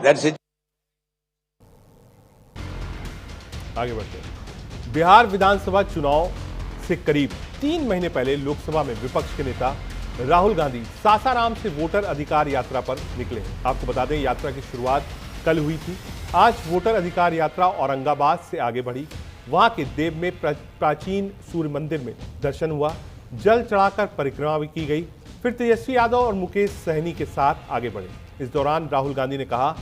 That's it. आगे बढ़ते हैं। बिहार विधानसभा चुनाव से करीब 3 महीने पहले लोकसभा में विपक्ष के नेता राहुल गांधी सासाराम से वोटर अधिकार यात्रा पर निकले हैं। आपको बता दें, यात्रा की शुरुआत कल हुई थी। आज वोटर अधिकार यात्रा औरंगाबाद से आगे बढ़ी। वहां के देव में प्राचीन सूर्य मंदिर में दर्शन हुआ, जल चढ़ाकर परिक्रमा भी की गई। फिर तेजस्वी यादव और मुकेश सहनी के साथ आगे बढ़े। इस दौरान राहुल गांधी ने कहा,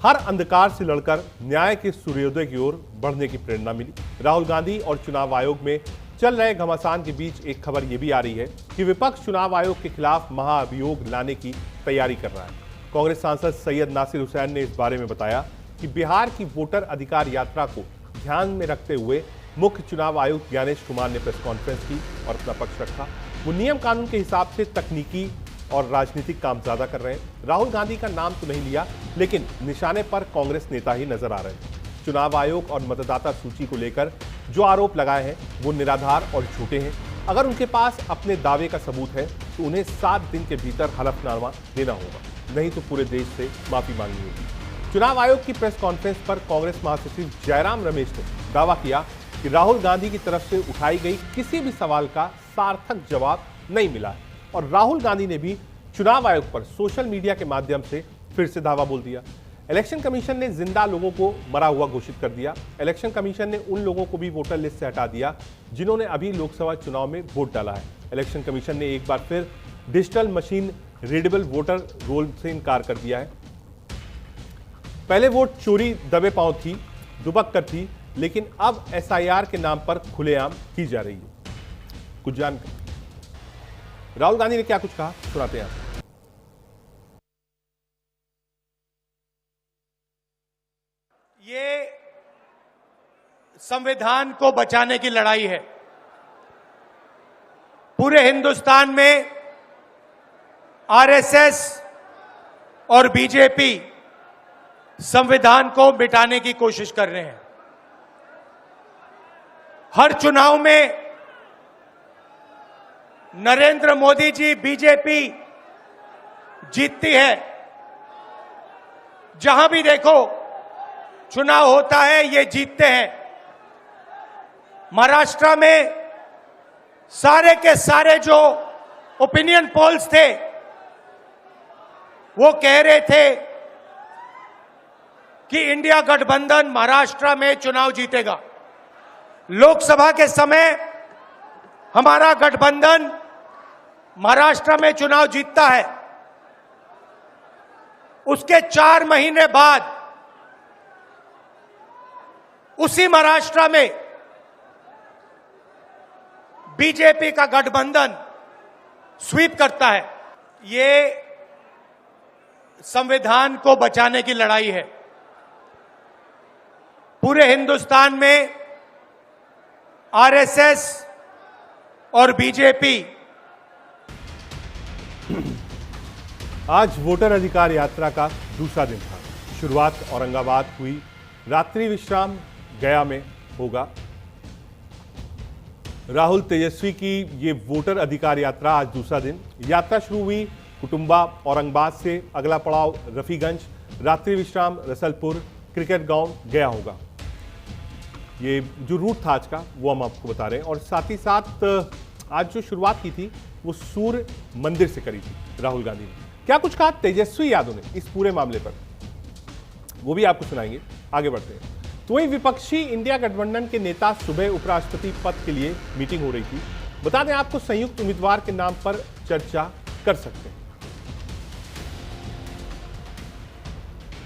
हर अंधकार से लड़कर न्याय के सूर्योदय की ओर बढ़ने की प्रेरणा मिली। राहुल गांधी और चुनाव आयोग में चल रहे घमासान के बीच एक खबर यह भी आ रही है कि विपक्ष चुनाव आयोग के खिलाफ महाअभियोग लाने की तैयारी कर रहा है। कांग्रेस सांसद सैयद नासिर हुसैन ने इस बारे में बताया कि बिहार की वोटर अधिकार यात्रा को ध्यान में रखते हुए मुख्य चुनाव आयुक्त ज्ञानेश कुमार ने प्रेस कॉन्फ्रेंस की और अपना पक्ष रखा। वो नियम कानून के हिसाब से तकनीकी और राजनीतिक काम ज्यादा कर रहे हैं। राहुल गांधी का नाम तो नहीं लिया, लेकिन निशाने पर कांग्रेस नेता ही नजर आ रहे हैं। चुनाव आयोग और मतदाता सूची को लेकर जो आरोप लगाए हैं वो निराधार और झूठे हैं। अगर उनके पास अपने दावे का सबूत है तो उन्हें 7 दिन के भीतर हलफनामा देना होगा, नहीं तो पूरे देश से माफी मांगनी होगी। चुनाव आयोग की प्रेस कॉन्फ्रेंस पर कांग्रेस महासचिव जयराम रमेश ने दावा किया कि राहुल गांधी की तरफ से उठाई गई किसी भी सवाल का सार्थक जवाब नहीं मिला है और राहुल गांधी ने भी चुनाव आयोग पर सोशल मीडिया के माध्यम से फिर से धावा बोल दिया। इलेक्शन कमीशन ने जिंदा लोगों को मरा हुआ घोषित कर दिया। इलेक्शन कमीशन ने उन लोगों को भी वोटर लिस्ट से हटा दिया जिन्होंने अभी लोकसभा चुनाव में वोट डाला है। इलेक्शन कमीशन ने एक बार फिर digital machine readable voter roll से इनकार कर दिया है। पहले वोट चोरी दबे पांव थी, दुबक कर थी, लेकिन अब एसआईआर के नाम पर खुलेआम की जा रही है। कुछ जानकर राहुल गांधी ने क्या कुछ कहा, सुनाते हैं। ये संविधान को बचाने की लड़ाई है। पूरे हिंदुस्तान में आरएसएस और बीजेपी संविधान को मिटाने की कोशिश कर रहे हैं। हर चुनाव में नरेंद्र मोदी जी बीजेपी जीतती है। जहां भी देखो चुनाव होता है ये जीतते हैं। महाराष्ट्र में सारे के सारे जो ओपिनियन पोल्स थे वो कह रहे थे कि इंडिया गठबंधन महाराष्ट्र में चुनाव जीतेगा। लोकसभा के समय हमारा गठबंधन महाराष्ट्र में चुनाव जीतता है। उसके 4 महीने बाद उसी महाराष्ट्र में बीजेपी का गठबंधन स्वीप करता है। ये संविधान को बचाने की लड़ाई है। पूरे हिंदुस्तान में आरएसएस और बीजेपी आज वोटर अधिकार यात्रा का दूसरा दिन था। शुरुआत औरंगाबाद हुई, रात्रि विश्राम गया में होगा। राहुल तेजस्वी की ये वोटर अधिकार यात्रा आज दूसरा दिन। यात्रा शुरू हुई कुटुंबा औरंगाबाद से, अगला पड़ाव रफीगंज, रात्रि विश्राम रसलपुर, क्रिकेट ग्राउंड गया होगा। ये जो रूट था आज का वो हम आपको बता रहे हैं। और साथ ही साथ आज जो शुरुआत की थी वो सूर्य मंदिर से करी थी। राहुल गांधी ने क्या कुछ कहा तेजस्वी यादव ने इस पूरे मामले पर, वो भी आपको सुनाएंगे। आगे बढ़ते हैं। तो वही विपक्षी इंडिया गठबंधन के नेता सुबह उपराष्ट्रपति पद के लिए मीटिंग हो रही थी। बता दें आपको, संयुक्त उम्मीदवार के नाम पर चर्चा कर सकते हैं।